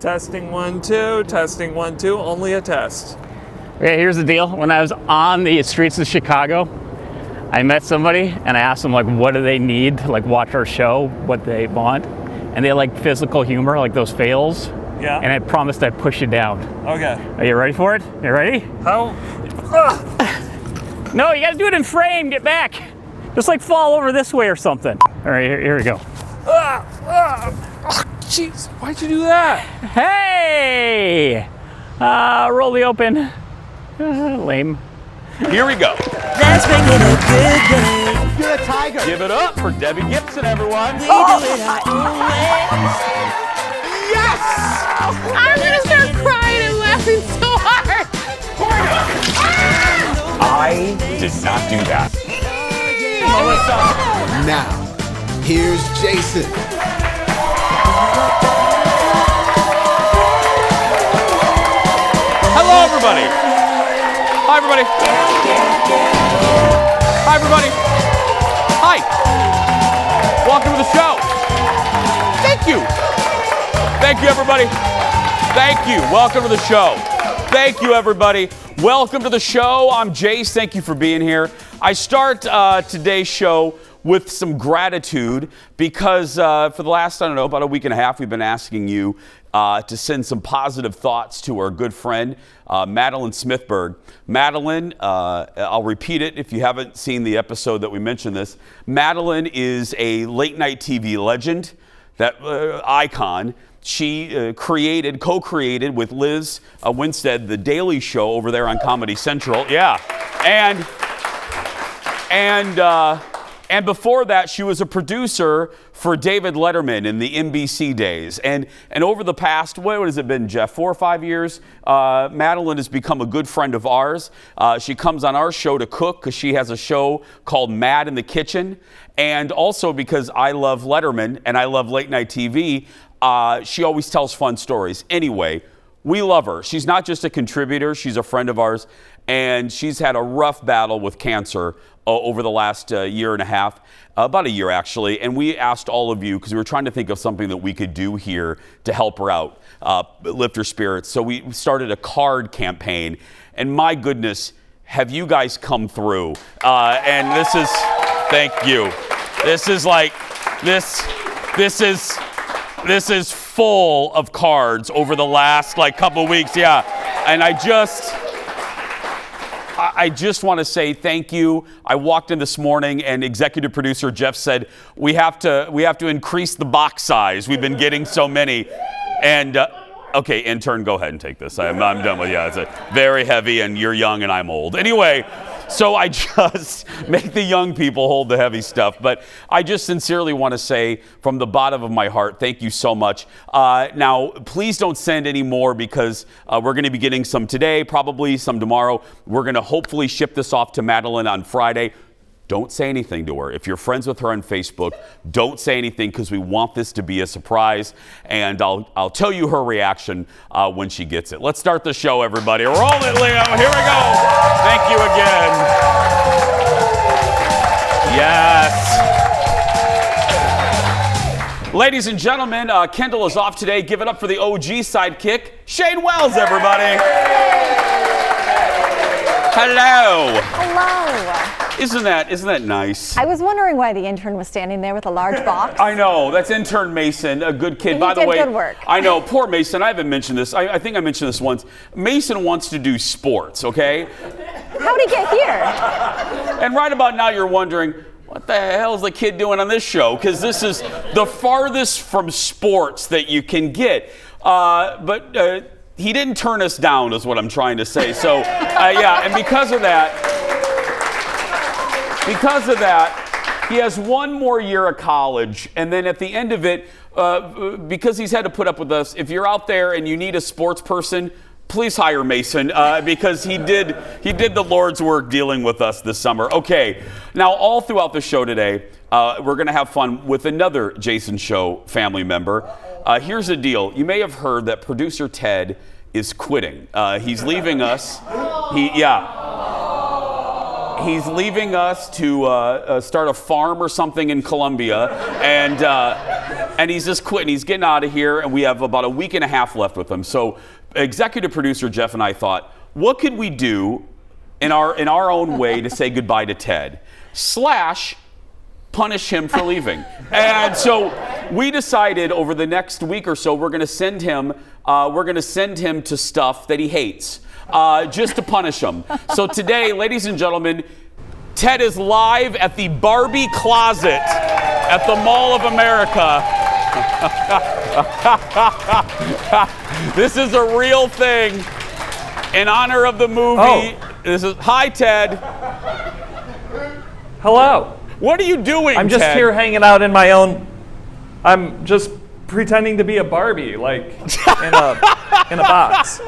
Testing 1 2, testing 1 2, only a test. Okay, here's the deal. When I was on the streets of Chicago, I met somebody and I asked them like, what do they need to like watch our show, what they want, and they like physical humor, like those fails. Yeah. And I promised I'd push you down. Okay. Are you ready for it? You ready? How? No, you gotta do it in frame. Get back. Just like fall over this way or something. All right, here we go. Jeez, why'd you do that? Hey! Roll the open. Lame. Here we go. Let's make it a good day. You're a tiger. Give it up for Debbie Gibson, everyone. We do it our own way. Yes! I'm gonna start crying and laughing so hard. I did not do that. Now, here's Jason. Hello, everybody. Hi, everybody. Hi, everybody. Hi. Welcome to the show. Thank you. Thank you, everybody. Thank you. Welcome to the show. Thank you, everybody. Welcome to the show. I'm Jace. Thank you for being here. I start today's show with some gratitude because for the last, I don't know, about a week and a half, we've been asking you to send some positive thoughts to our good friend, Madeline Smithberg. Madeline, I'll repeat it if you haven't seen the episode that we mentioned this. Madeline is a late night TV legend, that icon. She co-created with Liz Winstead, The Daily Show over there on Comedy Central. Yeah. And before that, she was a producer for David Letterman in the NBC days. And over the past, what has it been, Jeff, 4 or 5 years, Madeline has become a good friend of ours. She comes on our show to cook because she has a show called Mad in the Kitchen. And also because I love Letterman and I love late night TV, she always tells fun stories. Anyway, we love her. She's not just a contributor, she's a friend of ours. And she's had a rough battle with cancer over the last year and a half, about a year actually. And we asked all of you, because we were trying to think of something that we could do here to help her out, lift her spirits. So we started a card campaign. And my goodness, have you guys come through? And this is, thank you. This is like, this is full of cards over the last like couple weeks. Yeah. And I just want to say thank you. I walked in this morning and executive producer Jeff said, we have to increase the box size. We've been getting so many. And okay, intern, go ahead and take this. I'm done with, yeah, it's very heavy and you're young and I'm old. Anyway, so I just make the young people hold the heavy stuff. But I just sincerely want to say from the bottom of my heart, thank you so much. Now, please don't send any more because we're going to be getting some today, probably some tomorrow. We're going to hopefully ship this off to Madeline on Friday. Don't say anything to her. If you're friends with her on Facebook, don't say anything because we want this to be a surprise. And I'll tell you her reaction when she gets it. Let's start the show, everybody. Roll it, Leo. Here we go. Thank you again. Yes. Ladies and gentlemen, Kendall is off today. Give it up for the OG sidekick, Shane Wells, everybody. Hello. Hello. Isn't that nice? I was wondering why the intern was standing there with a large box. I know. That's intern Mason, a good kid. By the way, good work. I know. Poor Mason. I haven't mentioned this. I think I mentioned this once. Mason wants to do sports, okay? How'd he get here? And right about now you're wondering, what the hell is the kid doing on this show? Because this is the farthest from sports that you can get. But he didn't turn us down is what I'm trying to say. So, yeah, and because of that, he has one more year of college, and then at the end of it, because he's had to put up with us, if you're out there and you need a sports person, please hire Mason because he did the Lord's work dealing with us this summer. Okay, now all throughout the show today, we're going to have fun with another Jason Show family member. Here's the deal. You may have heard that producer Ted is quitting. He's leaving us. He's leaving us to start a farm or something in Colombia, and and he's just quitting. He's getting out of here, and we have about a week and a half left with him. So executive producer Jeff and I thought, what could we do in our own way to say goodbye to Ted / punish him for leaving? And so we decided over the next week or so we're going to send him to stuff that he hates, just to punish him. So today, ladies and gentlemen, Ted is live at the Barbie closet at the Mall of America. This is a real thing in honor of the movie. Oh. Hi, Ted. Hello. What are you doing, I'm just Ted? here hanging out in my own. I'm just pretending to be a Barbie, like in a box.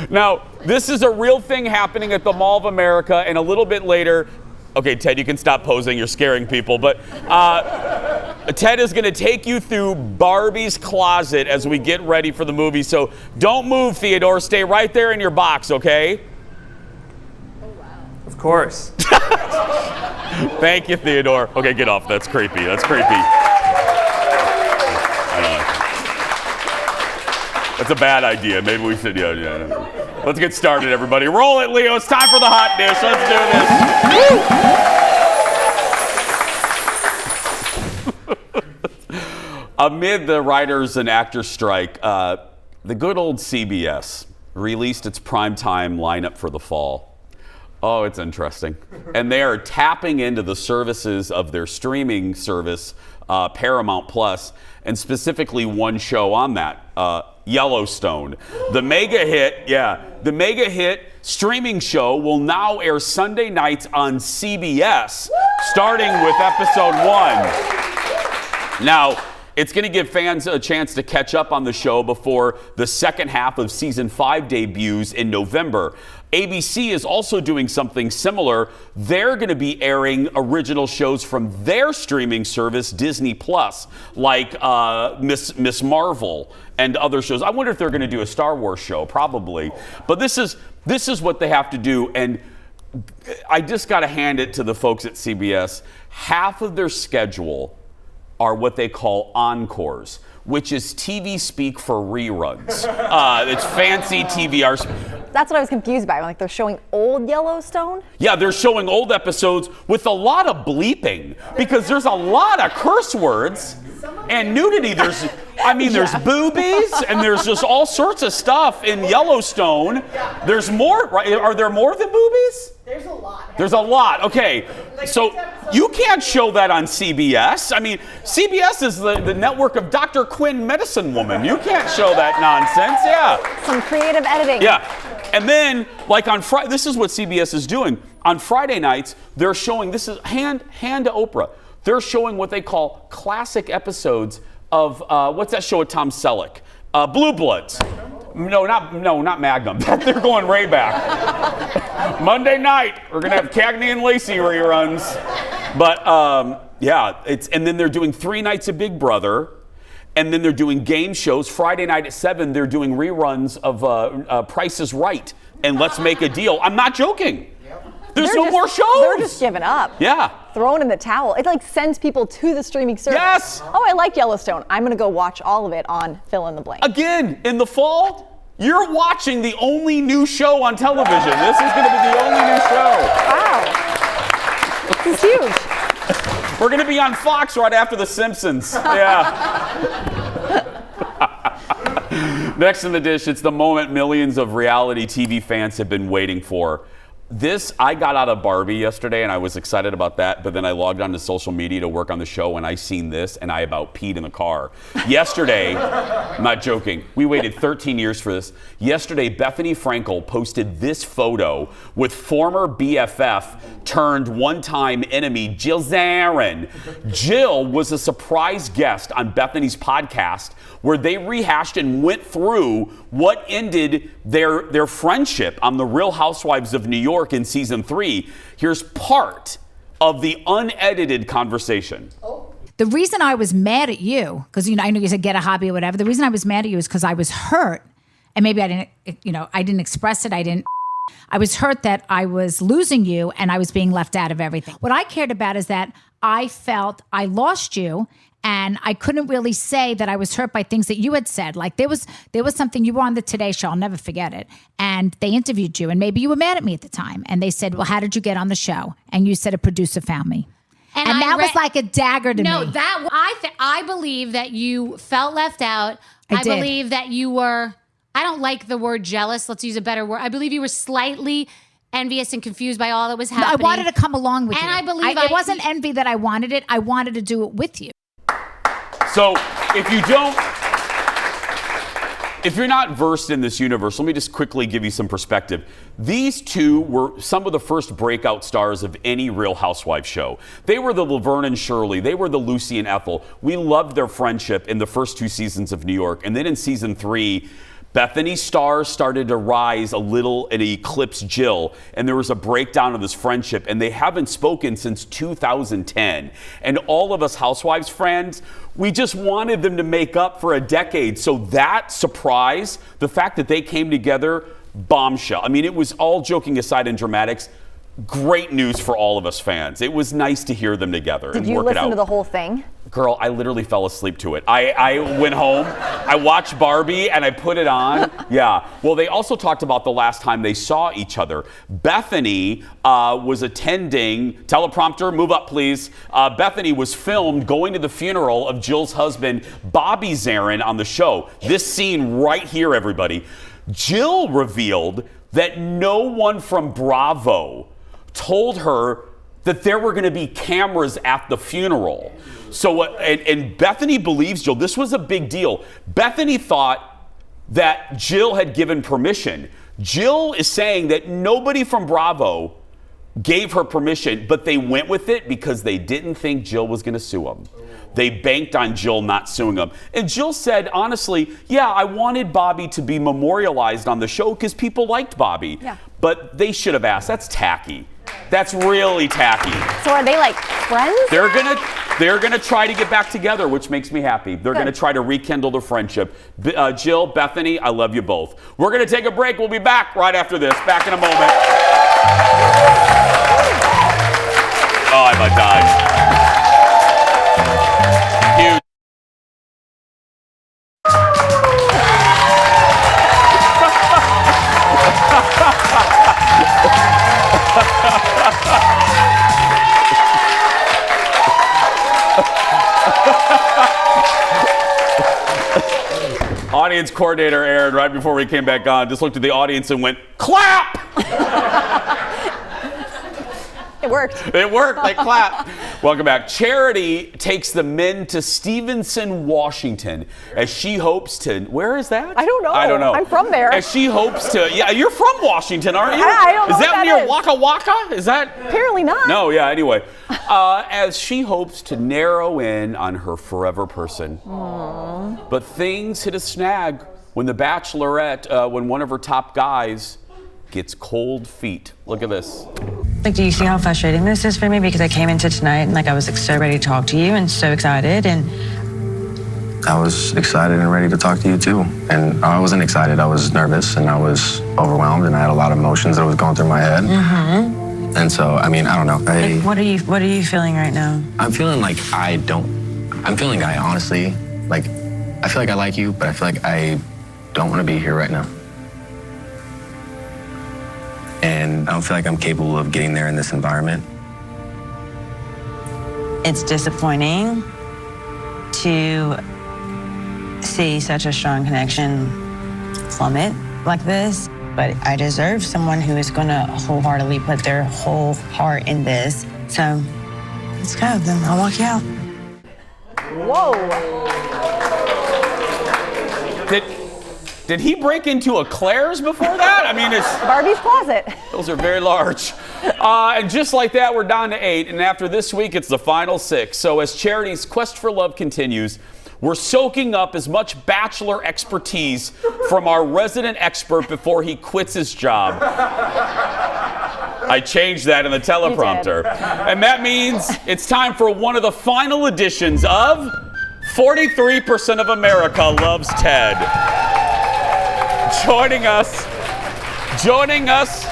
Now, this is a real thing happening at the Mall of America, and a little bit later, okay, Ted, you can stop posing. You're scaring people. But Ted is going to take you through Barbie's closet as we get ready for the movie. So don't move, Theodore. Stay right there in your box, okay? Of course. Thank you, Theodore. Okay, get off. That's creepy. That's creepy. That's a bad idea. Maybe we should, yeah. Let's get started, everybody. Roll it, Leo. It's time for the hot dish. Let's do this. Amid the writers and actors strike, the good old CBS released its primetime lineup for the fall. Oh, it's interesting. And they are tapping into the services of their streaming service, Paramount Plus, and specifically one show on that, Yellowstone. The mega hit streaming show will now air Sunday nights on CBS, starting with episode 1. Now, it's going to give fans a chance to catch up on the show before the second half of season 5 debuts in November. ABC is also doing something similar. They're going to be airing original shows from their streaming service, Disney Plus, like Miss Marvel and other shows. I wonder if they're going to do a Star Wars show, probably. But this is what they have to do, and I just got to hand it to the folks at CBS. Half of their schedule are what they call encores, which is TV speak for reruns. It's fancy TV. That's what I was confused by. Like, they're showing old Yellowstone? Yeah, they're showing old episodes with a lot of bleeping because there's a lot of curse words and nudity. There's boobies and there's just all sorts of stuff in Yellowstone. There's more, right? Are there more than boobies? There's a lot. There's a lot. Okay, so you can't show that on CBS. I mean, CBS is the network of Dr. Quinn, Medicine Woman. You can't show that nonsense. Yeah. Some creative editing. Yeah. And then, like on Friday, this is what CBS is doing. On Friday nights, they're showing, this is hand to Oprah. They're showing what they call classic episodes of, what's that show with Tom Selleck? Blue Bloods. No, not Magnum. They're going way back. Monday night, we're going to have Cagney and Lacey reruns. But, and then they're doing 3 nights of Big Brother. And then they're doing game shows. Friday night at 7, they're doing reruns of Price is Right and Let's Make a Deal. I'm not joking. There's no more shows. They're just giving up. Yeah. Throwing in the towel. It like sends people to the streaming service. Yes. Oh, I like Yellowstone. I'm going to go watch all of it on fill in the blank. Again, in the fall, you're watching the only new show on television. This is going to be the only new show. Wow. This is huge. We're going to be on Fox right after The Simpsons. Yeah. Next in the dish, it's the moment millions of reality TV fans have been waiting for. I got out of Barbie yesterday and I was excited about that, but then I logged onto social media to work on the show and I seen this and I about peed in the car. Yesterday, I'm not joking, we waited 13 years for this. Yesterday, Bethany Frankel posted this photo with former BFF turned one-time enemy Jill Zarin. Jill was a surprise guest on Bethany's podcast where they rehashed and went through what ended their friendship on The Real Housewives of New York in season 3. Here's part of the unedited conversation. The reason I was mad at you, because I know you said get a hobby or whatever. The reason I was mad at you is because I was hurt, and maybe I didn't express it. I was hurt that I was losing you and I was being left out of everything. What I cared about is that I felt I lost you And I couldn't really say that I was hurt by things that you had said. Like there was something, you were on the Today Show, I'll never forget it. And they interviewed you, and maybe you were mad at me at the time. And they said, well, how did you get on the show? And you said a producer found me. And that was like a dagger to me. No, I believe that you felt left out. I did. believe that you were, I don't like the word jealous. Let's use a better word. I believe you were slightly envious and confused by all that was happening. I wanted to come along with you. And I believe it wasn't envy that I wanted it. I wanted to do it with you. So if you're not versed in this universe, let me just quickly give you some perspective. These two were some of the first breakout stars of any Real Housewives show. They were the Laverne and Shirley. They were the Lucy and Ethel. We loved their friendship in the first 2 seasons of New York. And then in season 3, Bethany's star started to rise a little and eclipse Jill, and there was a breakdown of this friendship, and they haven't spoken since 2010. And all of us Housewives friends, we just wanted them to make up for a decade. So that surprise, the fact that they came together, bombshell. I mean, it was, all joking aside in dramatics, great news for all of us fans. It was nice to hear them together and work it out. Did you listen to the whole thing? Girl, I literally fell asleep to it. I went home, I watched Barbie, and I put it on. Yeah. Well, they also talked about the last time they saw each other. Bethany was attending, teleprompter, move up please. Bethany was filmed going to the funeral of Jill's husband, Bobby Zarin, on the show. This scene right here, everybody. Jill revealed that no one from Bravo told her that there were going to be cameras at the funeral. So, and Bethany believes Jill. This was a big deal. Bethany thought that Jill had given permission. Jill is saying that nobody from Bravo gave her permission, but they went with it because they didn't think Jill was going to sue them. They banked on Jill not suing them. And Jill said, honestly, yeah, I wanted Bobby to be memorialized on the show because people liked Bobby. Yeah. But they should have asked. That's tacky. That's really tacky. So are they like friends? They're gonna try to get back together, which makes me happy. They're gonna try to rekindle their friendship. Jill, Bethany, I love you both. We're gonna take a break. We'll be back right after this. Back in a moment. Oh, I about died. Huge. Audience coordinator Aaron, right before we came back on, just looked at the audience and went, clap! It worked. It worked. They clapped. Welcome back. Charity takes the men to Stevenson, Washington, as she hopes to. Where is that? I don't know. I don't know. I'm from there. As she hopes to. Yeah, you're from Washington, aren't you? I don't know. Is that what near is. Waka Waka? Is that? Apparently not. No. Yeah. Anyway, as she hopes to narrow in on her forever person, but things hit a snag when the Bachelorette, when one of her top guys gets cold feet. Look at this. Like, do you see how frustrating this is for me? Because I came into tonight and I was so ready to talk to you and so excited, and I was excited and ready to talk to you too. And I wasn't excited, I was nervous and I was overwhelmed and I had a lot of emotions that was going through my head. Mm-hmm. And so, I mean, I don't know. Like, what are you feeling right now? I'm feeling like I honestly, like, I feel like I like you, but I feel like I don't want to be here right now. And I don't feel like I'm capable of getting there in this environment. It's disappointing to see such a strong connection plummet like this, but I deserve someone who is gonna wholeheartedly put their whole heart in this. So let's go, then I'll walk you out. Whoa. Did he break into a Claire's before that? I mean, it's Barbie's closet. those are very large. And just like that, we're down to 8. And after this week, it's the final 6. So as Charity's quest for love continues, we're soaking up as much Bachelor expertise from our resident expert before he quits his job. I changed that in the teleprompter. And that means it's time for one of the final editions of 43% of America Loves Ted. Joining us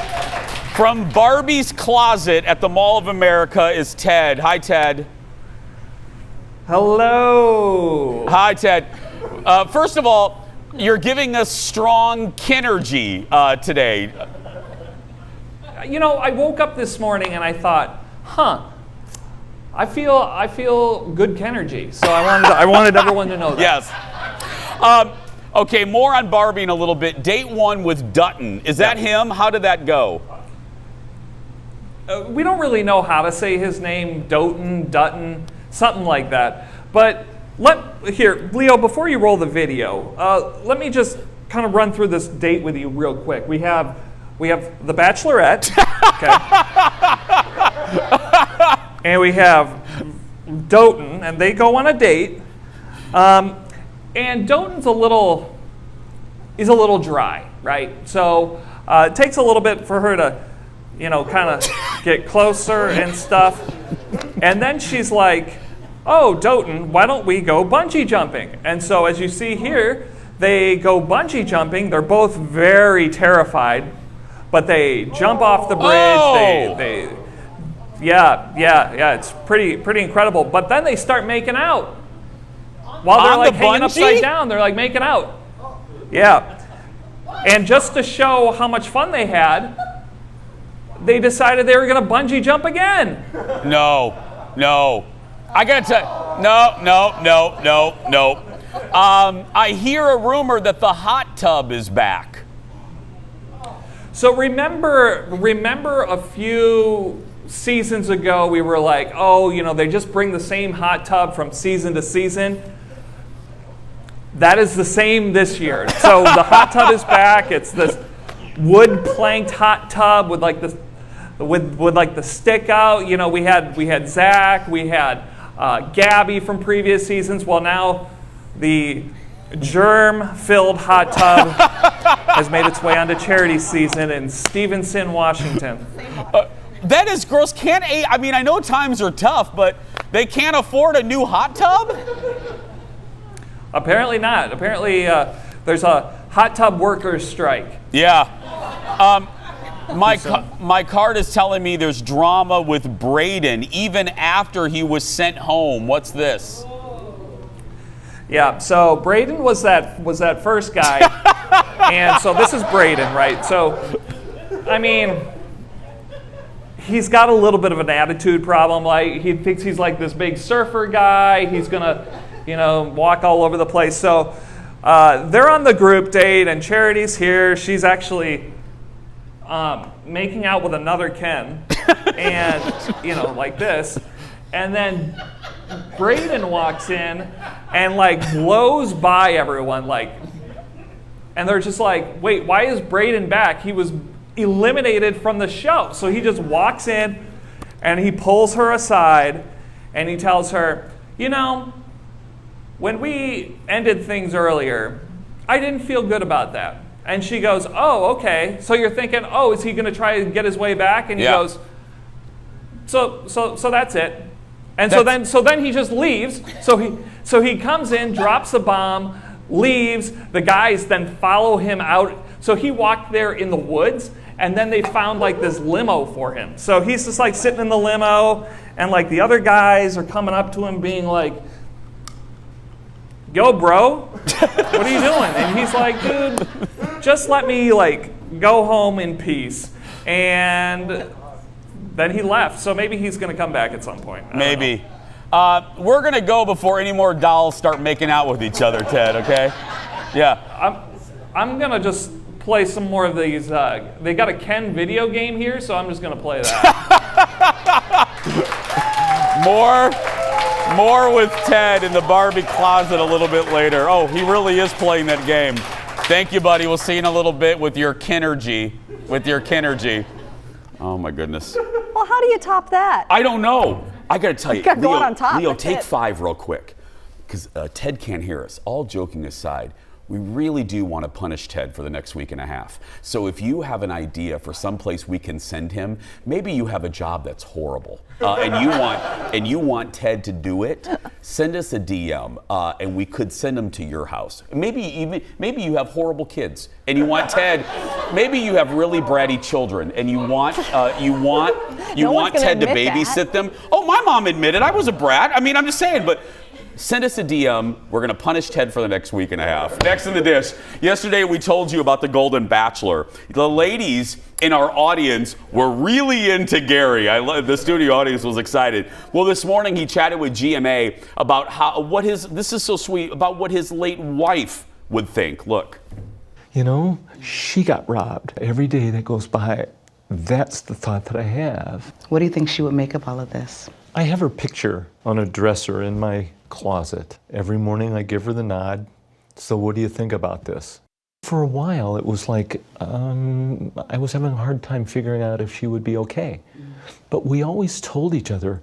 from Barbie's closet at the Mall of America is Ted. Hi, Ted. Hello. Hi, Ted. First of all, you're giving us strong kinergy today. You know, I woke up this morning and I thought, I feel good energy. So I wanted everyone to know that. Yes. Okay, more on Barbie in a little bit. Date 1 with Dutton. Is that him? How did that go? We don't really know how to say his name, Dutton, something like that. But here, Leo, before you roll the video, let me just kind of run through this date with you real quick. We have the Bachelorette, okay, and we have Dutton, and they go on a date. And Dutton's he's a little dry, right? So it takes a little bit for her to, kind of get closer and stuff. And then she's like, oh, Dutton, why don't we go bungee jumping? And so as you see here, they go bungee jumping. They're both very terrified, but they jump off the bridge. Oh! Yeah, it's pretty incredible. But then they start making out. While they're On like the hanging bungee? upside down, they're like making out. Yeah. And just to show how much fun they had, they decided they were going to bungee jump again. No. I got to tell no. I hear a rumor that the hot tub is back. So remember a few seasons ago, we were like, they just bring the same hot tub from season to season. That is the same this year. So the hot tub is back. It's this wood planked hot tub with like the stick out. We had Zach, we had Gabby from previous seasons. Well, now the germ-filled hot tub has made its way onto charity season in Stevenson, Washington. That is gross. I know times are tough, but they can't afford a new hot tub? Apparently not. Apparently there's a hot tub workers strike. Yeah. My card is telling me there's drama with Braden even after he was sent home. What's this? Yeah, so Braden was that first guy. And so this is Braden, right? So, he's got a little bit of an attitude problem. Like, he thinks he's like this big surfer guy. He's gonna, walk all over the place. So they're on the group date, and Charity's here. She's actually making out with another Ken, and like this. And then Braden walks in and blows by everyone, and they're just like, wait, why is Braden back? He was eliminated from the show. So he just walks in and he pulls her aside and he tells her, when we ended things earlier, I didn't feel good about that. And she goes, oh, okay. So you're thinking, oh, is he going to try and get his way back? And he goes, so that's it. And so then he just leaves. So he comes in, drops the bomb, leaves. The guys then follow him out. So he walked there in the woods, and then they found this limo for him. So he's just sitting in the limo, and the other guys are coming up to him being like, yo, bro, what are you doing? And he's like, dude, just let me go home in peace. And then he left. So maybe he's going to come back at some point. Maybe. We're going to go before any more dolls start making out with each other, Ted, okay? Yeah. I'm going to just play some more of these. They got a Ken video game here, so I'm just going to play that. More with Ted in the Barbie closet a little bit later. Oh, he really is playing that game. Thank you, buddy. We'll see you in a little bit with your kinergy. Oh, my goodness. Well, how do you top that? I don't know. I got to tell you, gotta go out on top. Leo, That's take it. 5 real quick, because Ted can't hear us. All joking aside, we really do want to punish Ted for the next week and a half. So if you have an idea for some place we can send him, maybe you have a job that's horrible, and you want Ted to do it, send us a DM, and we could send him to your house. Maybe you have horrible kids, and you want Ted. Maybe you have really bratty children, and you want Ted to babysit them. Oh, my mom admitted I was a brat. I'm just saying, but send us a DM. We're going to punish Ted for the next week and a half. Next in the dish. Yesterday we told you about the Golden Bachelor. The ladies in our audience were really into Gary. The studio audience was excited. Well, this morning he chatted with GMA about this is so sweet, about what his late wife would think. Look. You know, she got robbed. Every day that goes by, that's the thought that I have. What do you think she would make of all of this? I have her picture on a dresser in my closet. Every morning I give her the nod. So what do you think about this? For a while, it was like I was having a hard time figuring out if she would be okay. But we always told each other,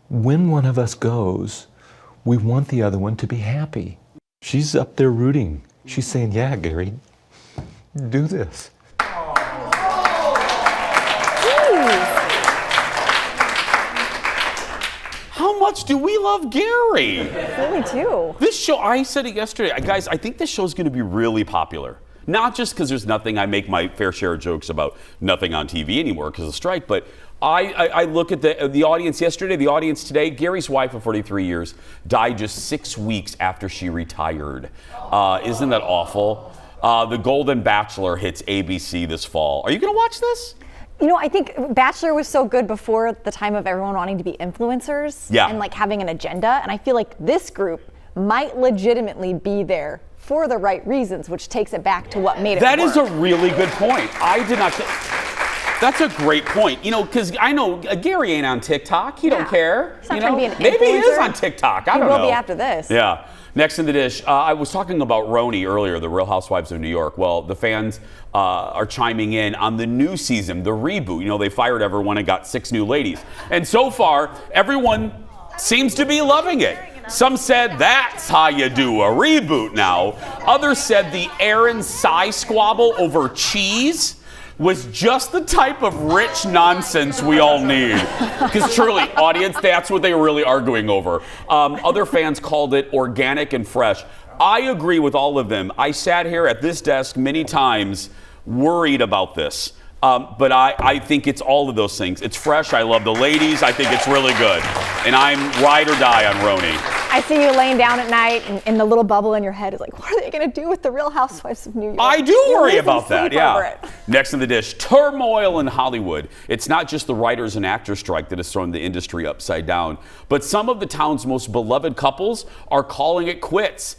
when one of us goes, we want the other one to be happy. She's up there rooting. She's saying, yeah, Gary, do this. How much do we love Gary? Really do. This show, I said it yesterday, guys, I think this show is going to be really popular. Not just because there's nothing, I make my fair share of jokes about nothing on TV anymore because of strike, but I look at the audience yesterday, the audience today. Gary's wife of 43 years died just 6 weeks after she retired. Isn't that awful? The Golden Bachelor hits ABC this fall. Are you going to watch this? You know, I think Bachelor was so good before the time of everyone wanting to be influencers and like having an agenda. And I feel like this group might legitimately be there for the right reasons, which takes it back to what made it work. That is a really good point. I did not. That's a great point. You know, because I know Gary ain't on TikTok. He don't care. He's not trying to be an Maybe he is influencer. on TikTok. I don't know. He will be after this. Yeah. Next in the dish, I was talking about Roni earlier, the Real Housewives of New York. Well, the fans are chiming in on the new season, the reboot. You know, they fired everyone and got 6 new ladies. And so far, everyone seems to be loving it. Some said that's how you do a reboot now. Others said the Aaron Sai squabble over cheese was just the type of rich nonsense we all need. Because truly, audience, that's what they were really arguing over. Other fans called it organic and fresh. I agree with all of them. I sat here at this desk many times worried about this. But I think it's all of those things. It's fresh. I love the ladies. I think it's really good. And I'm ride or die on Roni. I see you laying down at night and the little bubble in your head is like, what are they going to do with the Real Housewives of New York? I do worry about that, Over yeah. it. Next in the dish, turmoil in Hollywood. It's not just the writers and actors strike that has thrown the industry upside down, but some of the town's most beloved couples are calling it quits.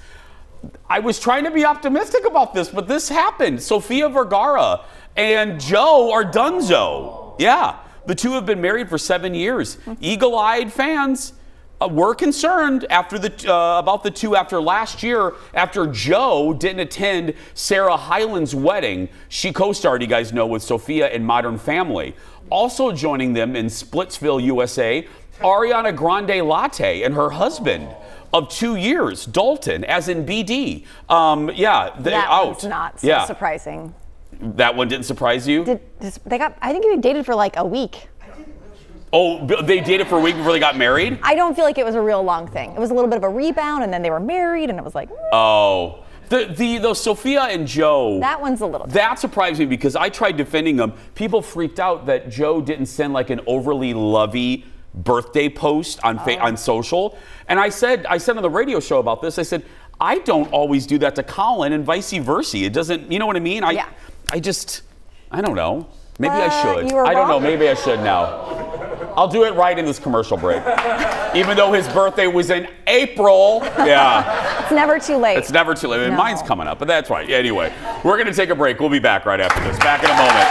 I was trying to be optimistic about this, but this happened. Sofia Vergara and Joe are donezo. Yeah, the two have been married for 7 years. Eagle-eyed fans were concerned about the two after last year, after Joe didn't attend Sarah Hyland's wedding. She co-starred, you guys know, with Sofia in Modern Family. Also joining them in Splitsville, USA, Ariana Grande Latte and her husband of 2 years, Dalton, as in BD. That out. one's not so surprising. That one didn't surprise you? I think they dated for like a week. Oh, they dated for a week before they got married? I don't feel like it was a real long thing. It was a little bit of a rebound, and then they were married, and it was like... Oh. Those Sofia and Joe... That one's a little... That surprised me because I tried defending them. People freaked out that Joe didn't send like an overly lovey birthday post on social. And I said on the radio show about this, I said, I don't always do that to Colin and vice versa. It doesn't... You know what I mean? I don't know. Maybe I should. I don't know. Maybe I should now. I'll do it right in this commercial break. Even though his birthday was in April. Yeah. It's never too late. It's never too late. No. Mine's coming up, but that's right. Anyway, we're going to take a break. We'll be back right after this. Back in a moment.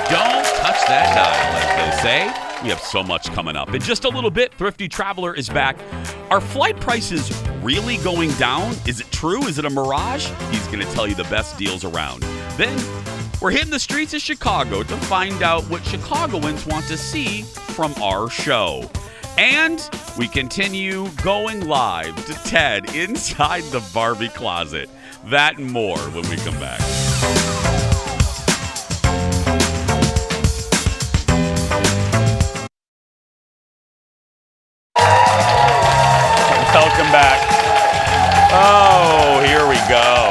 Don't touch that dial, as they say. We have so much coming up. In just a little bit, Thrifty Traveler is back. Are flight prices really going down? Is it true? Is it a mirage? He's going to tell you the best deals around. Then we're hitting the streets of Chicago to find out what Chicagoans want to see from our show. And we continue going live to Ted inside the Barbie closet. That and more when we come back. Welcome back. Oh, here we go.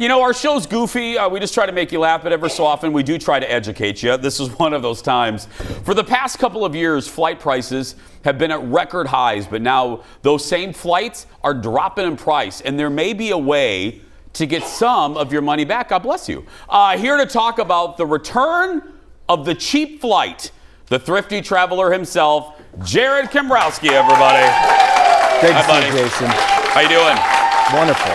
You know, our show's goofy. We just try to make you laugh, but ever so often we do try to educate you. This is one of those times. For the past couple of years, flight prices have been at record highs, but now those same flights are dropping in price, and there may be a way to get some of your money back. God bless you. Here to talk about the return of the cheap flight, the thrifty traveler himself, Jared Kimbrowski, everybody. Great to Hi, buddy. see you, Jason. How you doing? Wonderful.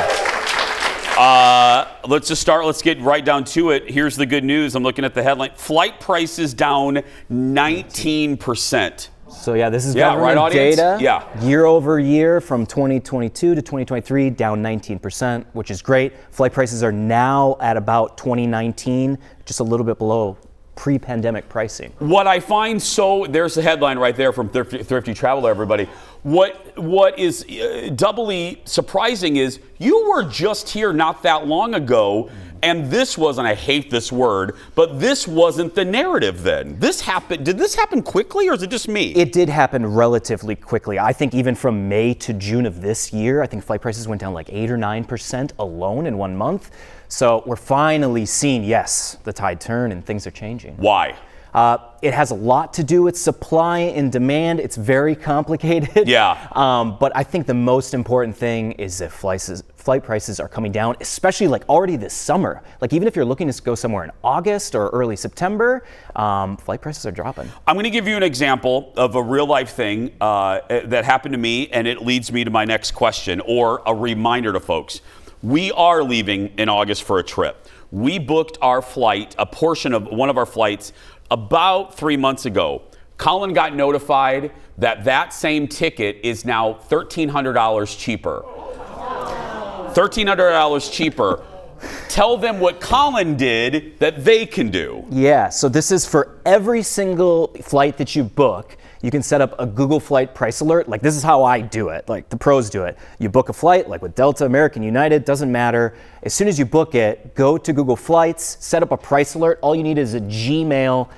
Let's just start. Let's get right down to it. Here's the good news. I'm looking at the headline. Flight prices down 19%. So yeah, this is Yeah, government right, audience? data. Yeah. Year over year from 2022 to 2023, down 19%, which is great. Flight prices are now at about 2019, just a little bit below pre-pandemic pricing. What I find there's the headline right there from Thrifty Traveler, everybody. What is doubly surprising is you were just here not that long ago, and this wasn't, I hate this word, but this wasn't the narrative then. This happened, did this happen quickly or is it just me? It did happen relatively quickly. I think even from May to June of this year, I think flight prices went down like 8 or 9% alone in 1 month. So we're finally seeing, yes, the tide turn and things are changing. Why? It has a lot to do with supply and demand. It's very complicated. Yeah. But I think the most important thing is that flight prices are coming down, especially like already this summer. Like even if you're looking to go somewhere in August or early September, flight prices are dropping. I'm going to give you an example of a real life thing that happened to me, and it leads me to my next question, or a reminder to folks. We are leaving in August for a trip. We booked our flight, a portion of one of our flights, about 3 months ago. Colin got notified that that same ticket is now $1,300 cheaper. $1,300 cheaper. Tell them what Colin did that they can do. Yeah, so this is for every single flight that you book. You can set up a Google Flight Price Alert. Like this is how I do it, like the pros do it. You book a flight, like with Delta, American, United, doesn't matter. As soon as you book it, go to Google Flights, set up a price alert. All you need is a Gmail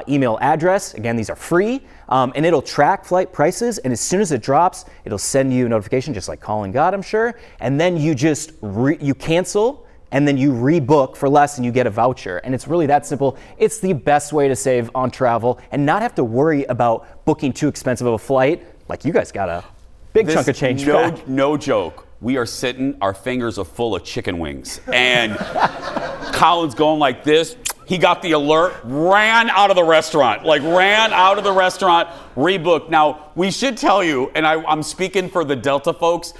email address. Again, these are free, and it'll track flight prices. And as soon as it drops, it'll send you a notification, just like Colin got, I'm sure. And then you just you cancel, and then you rebook for less and you get a voucher. And it's really that simple. It's the best way to save on travel and not have to worry about booking too expensive of a flight. Like you guys got a big chunk of change back. No joke. We are sitting, our fingers are full of chicken wings. And Colin's going like this. He got the alert, ran out of the restaurant, rebooked. Now, we should tell you, and I'm speaking for the Delta folks,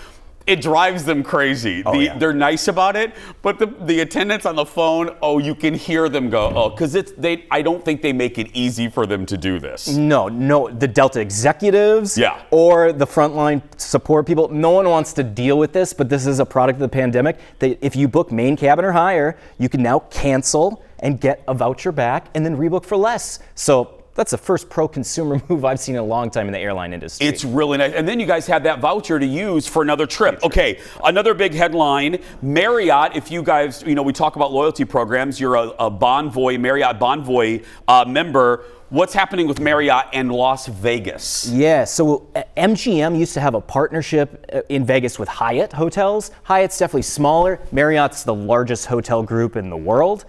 it drives them crazy. They're nice about it, but the attendants on the phone, you can hear them go, because I don't think they make it easy for them to do this. No, the Delta executives or the frontline support people, no one wants to deal with this, but this is a product of the pandemic. If you book main cabin or higher, you can now cancel and get a voucher back and then rebook for less. So that's the first pro-consumer move I've seen in a long time in the airline industry. It's really nice. And then you guys have that voucher to use for another trip. Okay, another big headline. Marriott, if you guys, we talk about loyalty programs. You're a Bonvoy, Marriott Bonvoy member. What's happening with Marriott and Las Vegas? Yeah, so MGM used to have a partnership in Vegas with Hyatt hotels. Hyatt's definitely smaller. Marriott's the largest hotel group in the world.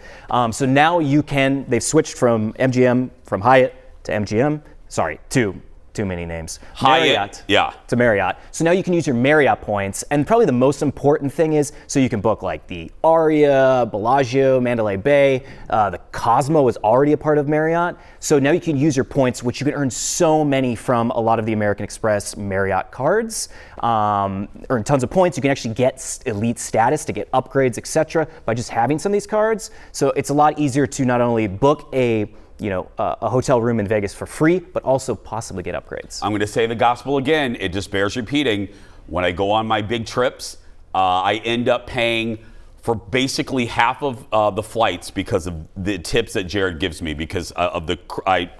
So now they've switched from Hyatt to MGM. Sorry, too many names. Hyatt, to Marriott. So now you can use your Marriott points, and probably the most important thing is, so you can book like the Aria, Bellagio, Mandalay Bay. The Cosmo is already a part of Marriott. So now you can use your points, which you can earn so many from a lot of the American Express Marriott cards. Earn tons of points. You can actually get elite status to get upgrades, etc., by just having some of these cards. So it's a lot easier to not only book a hotel room in Vegas for free, but also possibly get upgrades. I'm going to say the gospel again. It just bears repeating. When I go on my big trips, I end up paying for basically half of the flights because of the tips that Jared gives me, because I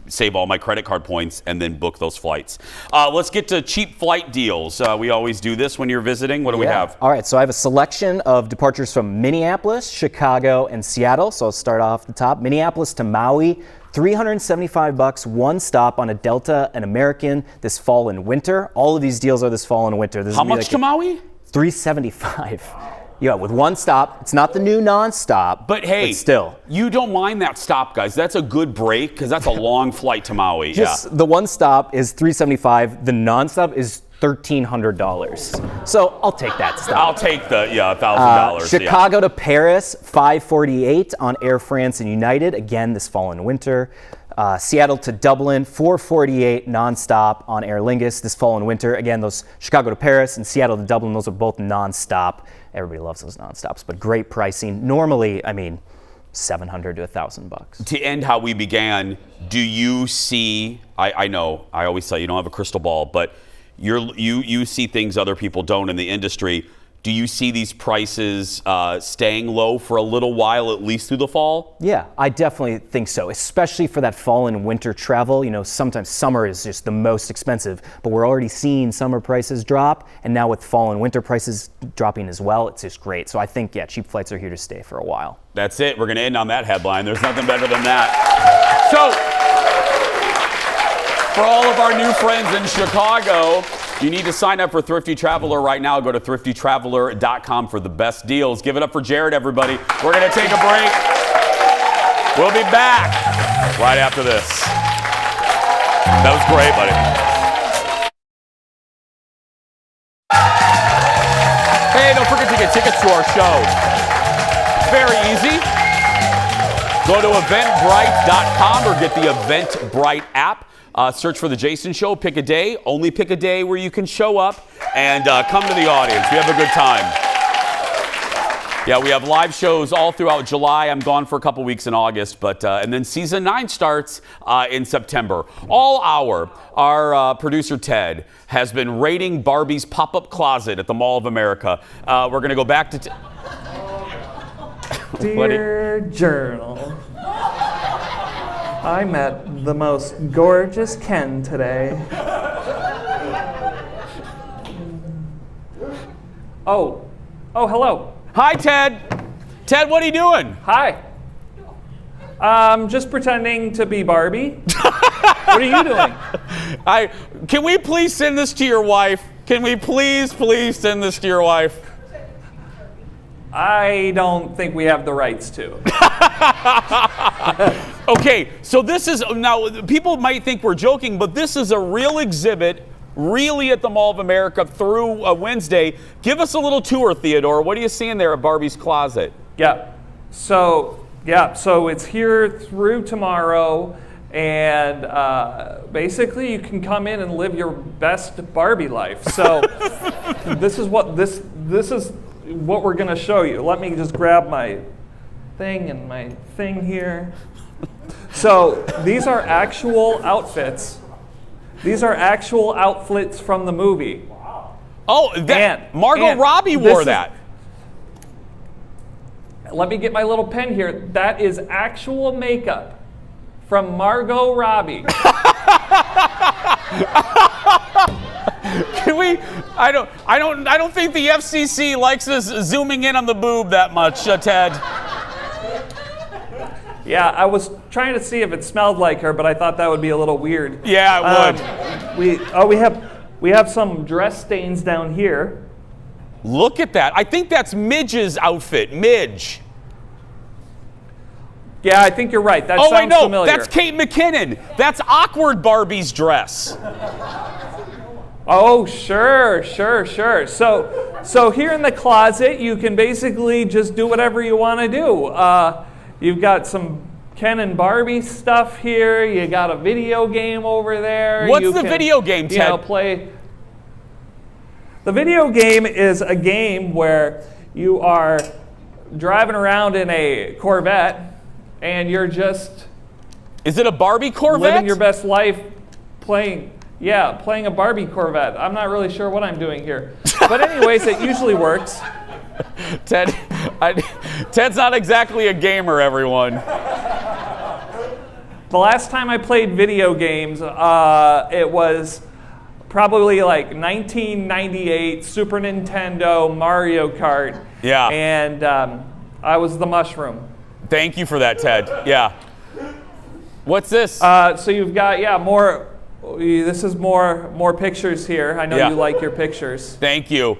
save all my credit card points and then book those flights. Let's get to cheap flight deals. We always do this when you're visiting. What do we have? All right, so I have a selection of departures from Minneapolis, Chicago, and Seattle. So I'll start off the top. Minneapolis to Maui, $375, one stop on a Delta and American this fall and winter. All of these deals are this fall and winter. How much to Maui? $375. Yeah, with one stop. It's not the new nonstop. But hey, still. You don't mind that stop, guys. That's a good break because that's a long flight to Maui. Just the one stop is $375. The nonstop is $1,300. So I'll take that stop. I'll take the $1,000. Chicago to Paris, $548 on Air France and United. Again, this fall and winter. Seattle to Dublin, $448 nonstop on Aer Lingus this fall and winter. Again, those Chicago to Paris and Seattle to Dublin, those are both nonstop. Everybody loves those nonstops, but great pricing. Normally, I mean, $700 to $1,000. To end how we began, do you see? I know I always say you don't have a crystal ball, but you see things other people don't in the industry. Do you see these prices staying low for a little while, at least through the fall? Yeah, I definitely think so, especially for that fall and winter travel. You know, sometimes summer is just the most expensive, but we're already seeing summer prices drop, and now with fall and winter prices dropping as well, it's just great. So I think, yeah, cheap flights are here to stay for a while. That's it. We're going to end on that headline. There's nothing better than that. So, for all of our new friends in Chicago, you need to sign up for Thrifty Traveler right now. Go to thriftytraveler.com for the best deals. Give it up for Jared, everybody. We're going to take a break. We'll be back right after this. That was great, buddy. Hey, don't forget to get tickets to our show. Very easy. Go to eventbrite.com or get the Eventbrite app. Search for The Jason Show, pick a day, only pick a day where you can show up and come to the audience. We have a good time. Yeah, we have live shows all throughout July. I'm gone for a couple weeks in August, but and then season 9 starts in September. All hour, our producer Ted has been raiding Barbie's pop-up closet at the Mall of America. We're going to go back to... Dear Journal, I met the most gorgeous Ken today. Oh, hello. Hi, Ted. Ted, what are you doing? Hi. Just pretending to be Barbie. What are you doing? Can we please send this to your wife? Can we please send this to your wife? I don't think we have the rights to. Okay, so this is, now people might think we're joking, but this is a real exhibit, really at the Mall of America through Wednesday. Give us a little tour, Theodore. What are you seeing there at Barbie's closet? Yeah, so it's here through tomorrow, and basically you can come in and live your best Barbie life. So this is what we're going to show you. Let me just grab my thing and my thing here. So these are actual outfits. These are actual outfits from the movie. Oh, Margot Robbie wore that. Let me get my little pen here. That is actual makeup from Margot Robbie. Can we? I don't think the FCC likes us zooming in on the boob that much, Ted. Yeah, I was trying to see if it smelled like her, but I thought that would be a little weird. Yeah, it would. We have some dress stains down here. Look at that. I think that's Midge's outfit. Midge. Yeah, I think you're right. That sounds familiar. That's Kate McKinnon. That's Awkward Barbie's dress. Oh, sure. So here in the closet, you can basically just do whatever you want to do. You've got some Ken and Barbie stuff here. You got a video game over there. What's the video game, Ted? Play. The video game is a game where you are driving around in a Corvette, and you're just... Is it a Barbie Corvette? Living your best life playing a Barbie Corvette. I'm not really sure what I'm doing here. But anyways, it usually works. Ted's not exactly a gamer, everyone. The last time I played video games, it was probably like 1998 Super Nintendo Mario Kart. Yeah. And I was the mushroom. Thank you for that, Ted. Yeah. What's this? So you've got, more. This is more pictures here. I know you like your pictures. Thank you.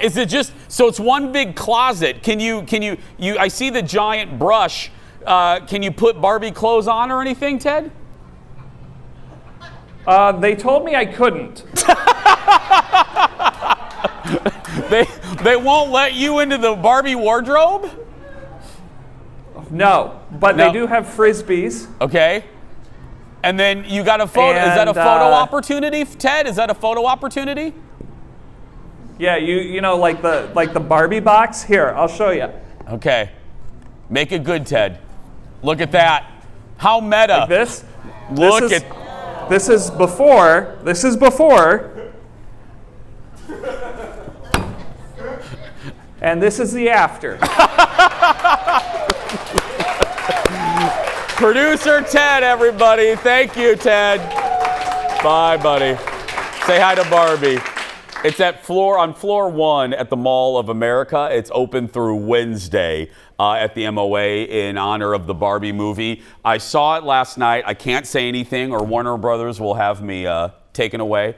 Is it just, so it's one big closet. Can you, I see the giant brush. Can you put Barbie clothes on or anything, Ted? They told me I couldn't. They won't let you into the Barbie wardrobe? No, but they do have Frisbees. Okay. And then you got a photo. Is that a photo opportunity, Ted? Is that a photo opportunity? Yeah, you know, like the Barbie box. Here, I'll show you. Okay. Make it good, Ted. Look at that. How meta. Like this? Look at. This is before. This is before. And this is the after. Producer Ted, everybody. Thank you, Ted. Bye, buddy. Say hi to Barbie. It's on floor 1 at the Mall of America. It's open through Wednesday at the MOA in honor of the Barbie movie. I saw it last night. I can't say anything or Warner Brothers will have me taken away.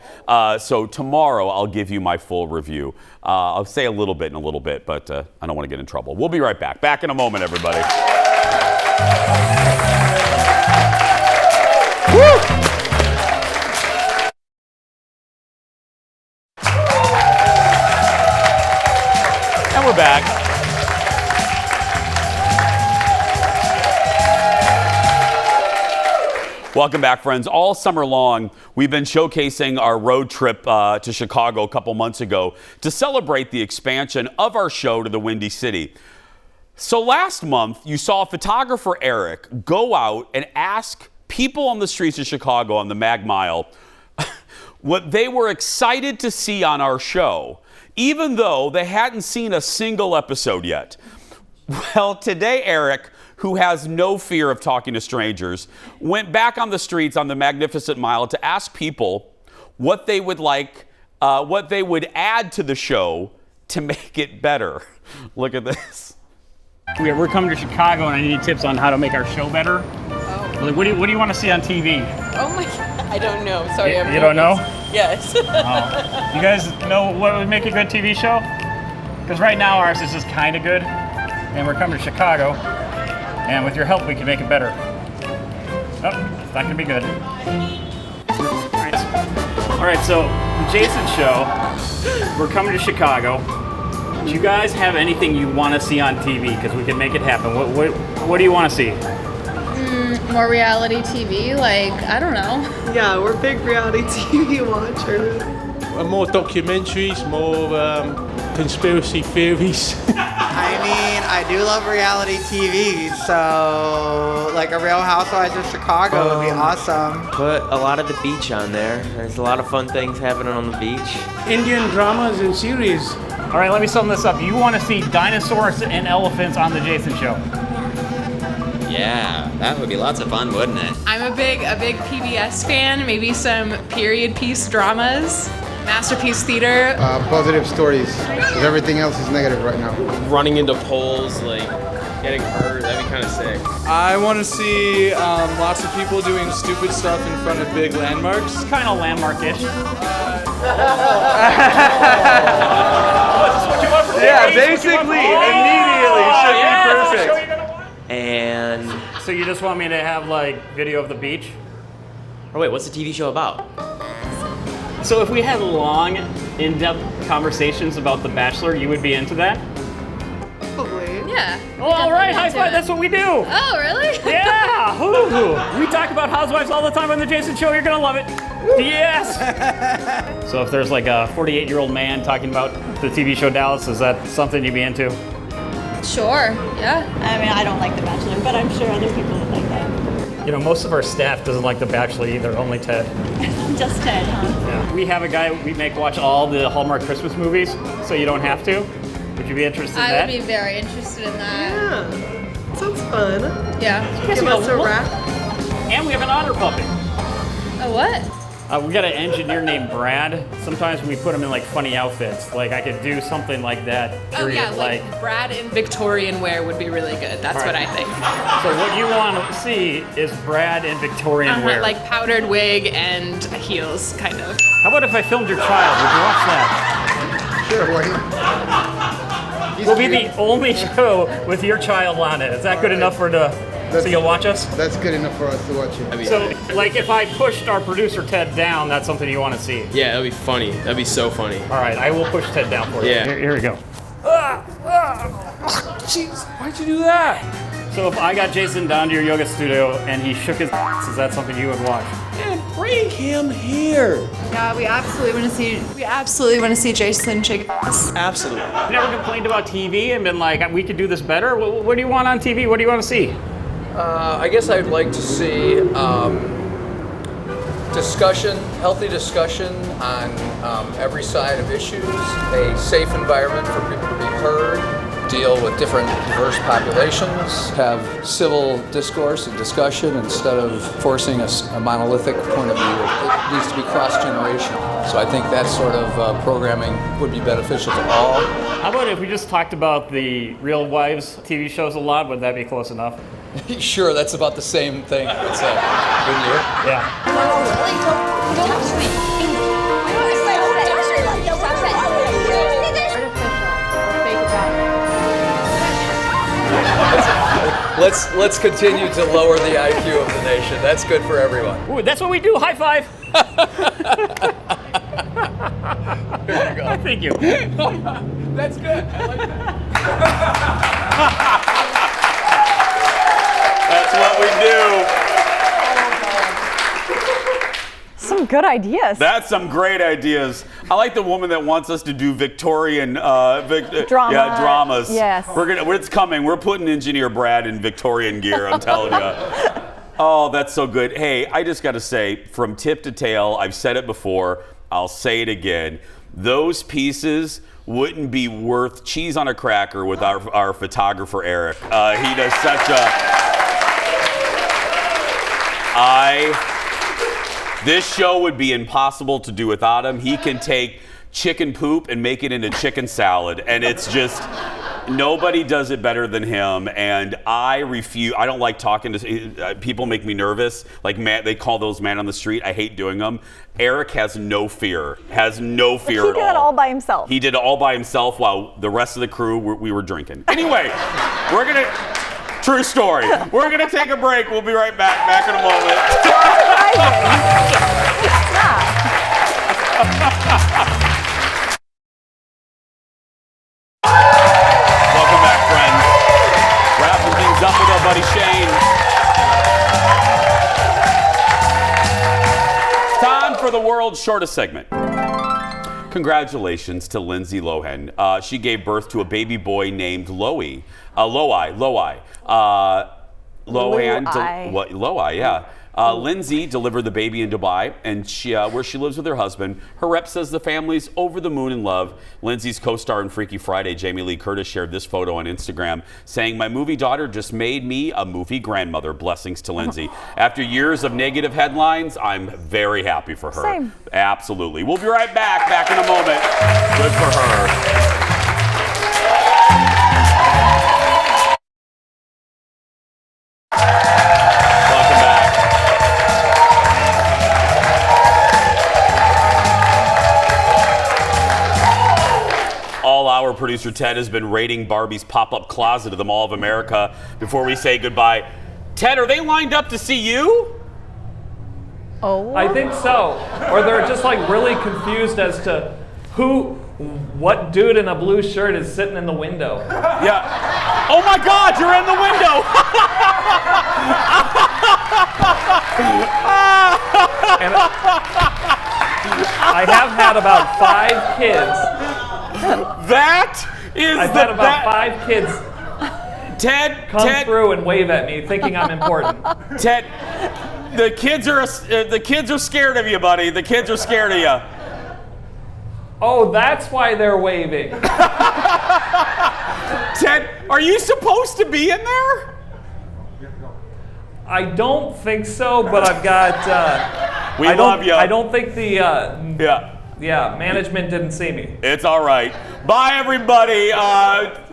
So tomorrow I'll give you my full review. I'll say a little bit in a little bit, but I don't want to get in trouble. We'll be right back. Back in a moment, everybody. Woo! And we're back. Welcome back, friends. All summer long, we've been showcasing our road trip to Chicago a couple months ago to celebrate the expansion of our show to the Windy City. So last month, you saw photographer Eric go out and ask people on the streets of Chicago on the Mag Mile what they were excited to see on our show, even though they hadn't seen a single episode yet. Well, today, Eric, who has no fear of talking to strangers, went back on the streets on the Magnificent Mile to ask people what they would like, what they would add to the show to make it better. Look at this. We're coming to Chicago, and I need tips on how to make our show better. Oh. Like, what do you want to see on TV? Oh my God. I don't know. Sorry. You don't know? Yes. You guys know what would make a good TV show? Because right now ours is just kind of good, and we're coming to Chicago, and with your help we can make it better. Oh, it's not going to be good. All right, so the Jason Show, we're coming to Chicago. Do you guys have anything you want to see on TV? Because we can make it happen. What do you want to see? More reality TV, like, I don't know. Yeah, we're big reality TV watchers. More documentaries, more conspiracy theories. I mean, I do love reality TV, so like a Real Housewives of Chicago would be awesome. Put a lot of the beach on there. There's a lot of fun things happening on the beach. Indian dramas and series. All right, let me sum this up. You want to see dinosaurs and elephants on the Jason Show? Yeah, that would be lots of fun, wouldn't it? I'm a big PBS fan, maybe some period piece dramas, masterpiece theater. Positive stories, because everything else is negative right now. Running into poles, like getting hurt, that'd be kind of sick. I want to see lots of people doing stupid stuff in front of big landmarks. It's kind of landmark-ish. Yeah, basically, immediately should be perfect. And so you just want me to have like video of the beach? Oh wait, what's the TV show about? So if we had long, in-depth conversations about The Bachelor, you would be into that? Probably. Yeah. Well, all right, high five, that's what we do. Oh, really? Yeah. Ooh. We talk about housewives all the time on the Jason Show. You're gonna love it. Yes. So if there's like a 48-year-old man talking about the TV show Dallas, is that something you'd be into? Sure, yeah. I mean, I don't like The Bachelor, but I'm sure other people would like that. You know, most of our staff doesn't like The Bachelor either, only Ted. Just Ted, huh? Yeah. We have a guy we make watch all the Hallmark Christmas movies, so you don't have to. Would you be interested in that? I would be very interested in that. Yeah, sounds fun. Yeah. Give us a wrap. And we have an otter puppy. A what? We got an engineer named Brad. Sometimes we put him in like funny outfits. Like I could do something like that. Oh yeah, like Brad in Victorian wear would be really good. That's what I think. So what you want to see is Brad in Victorian wear. Like powdered wig and heels, kind of. How about if I filmed your child? Would you watch that? Sure, Wayne. We'll be the only show with your child on it. Is that good enough for so you'll watch us? That's good enough for us to watch it. So, like, if I pushed our producer Ted down, that's something you want to see? Yeah, that'd be funny. That'd be so funny. All right, I will push Ted down for you. Yeah. Here we go. Jeez, why'd you do that? So if I got Jason down to your yoga studio and he shook his ass, is that something you would watch? Man, bring him here. Yeah, we absolutely want to see Jason shake ass. Absolutely. I've never complained about TV and been like, we could do this better. What do you want on TV? What do you want to see? I guess I'd like to see healthy discussion on every side of issues, a safe environment for people to be heard, deal with different diverse populations, have civil discourse and discussion instead of forcing a monolithic point of view. It needs to be cross-generational. So I think that sort of programming would be beneficial to all. How about if we just talked about the Real Wives TV shows a lot? Would that be close enough? Sure, that's about the same thing, I would say. Wouldn't you? Yeah. Don't touch me. Let's continue to lower the IQ of the nation. That's good for everyone. Ooh, that's what we do. High five. There you go. Thank you. That's good. I like that. That's what we do. Some good ideas. That's some great ideas. I like the woman that wants us to do Victorian dramas. Yes. It's coming. We're putting engineer Brad in Victorian gear, I'm telling you. Oh, that's so good. Hey, I just got to say, from tip to tail, I've said it before, I'll say it again. Those pieces wouldn't be worth cheese on a cracker with our photographer, Eric. He does such this show would be impossible to do without him. He can take chicken poop and make it into chicken salad, and it's just, nobody does it better than him. And I don't like talking to people. Make me nervous. Like, they call those man on the street. I hate doing them. Eric has no fear at all. He did it all by himself. He did it all by himself while the rest of the crew we were drinking. Anyway, true story. We're gonna take a break. We'll be right back in a moment. Welcome back, friends. Wrapping things up with our buddy Shane. Time for the world's shortest segment. Congratulations to Lindsay Lohan. She gave birth to a baby boy named Loai. Loai, yeah. Lindsay delivered the baby in Dubai, and where she lives with her husband. Her rep says the family's over the moon in love. Lindsay's co-star in Freaky Friday, Jamie Lee Curtis, shared this photo on Instagram, saying, "My movie daughter just made me a movie grandmother. Blessings to Lindsay." After years of negative headlines, I'm very happy for her. Same. Absolutely. We'll be right back in a moment. Good for her. Our producer Ted has been raiding Barbie's pop-up closet at the Mall of America before we say goodbye. Ted, are they lined up to see you? Oh. I think so. Or they're just like really confused as to what dude in a blue shirt is sitting in the window. Yeah. Oh my God, you're in the window. And I have had about 5 kids. I've had about 5 kids come through and wave at me thinking I'm important. Ted, the kids are scared of you, buddy. The kids are scared of you. Oh, that's why they're waving. Ted, are you supposed to be in there? I don't think so, but I've got. We love you. I don't think the Yeah, management didn't see me. It's all right. Bye, everybody.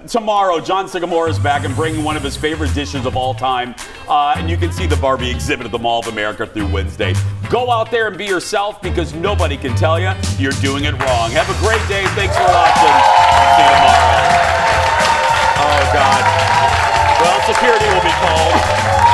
Tomorrow, John Sycamore is back and bringing one of his favorite dishes of all time. And you can see the Barbie exhibit at the Mall of America through Wednesday. Go out there and be yourself because nobody can tell you you're doing it wrong. Have a great day. Thanks for watching. See you tomorrow. Oh, God. Well, security will be called.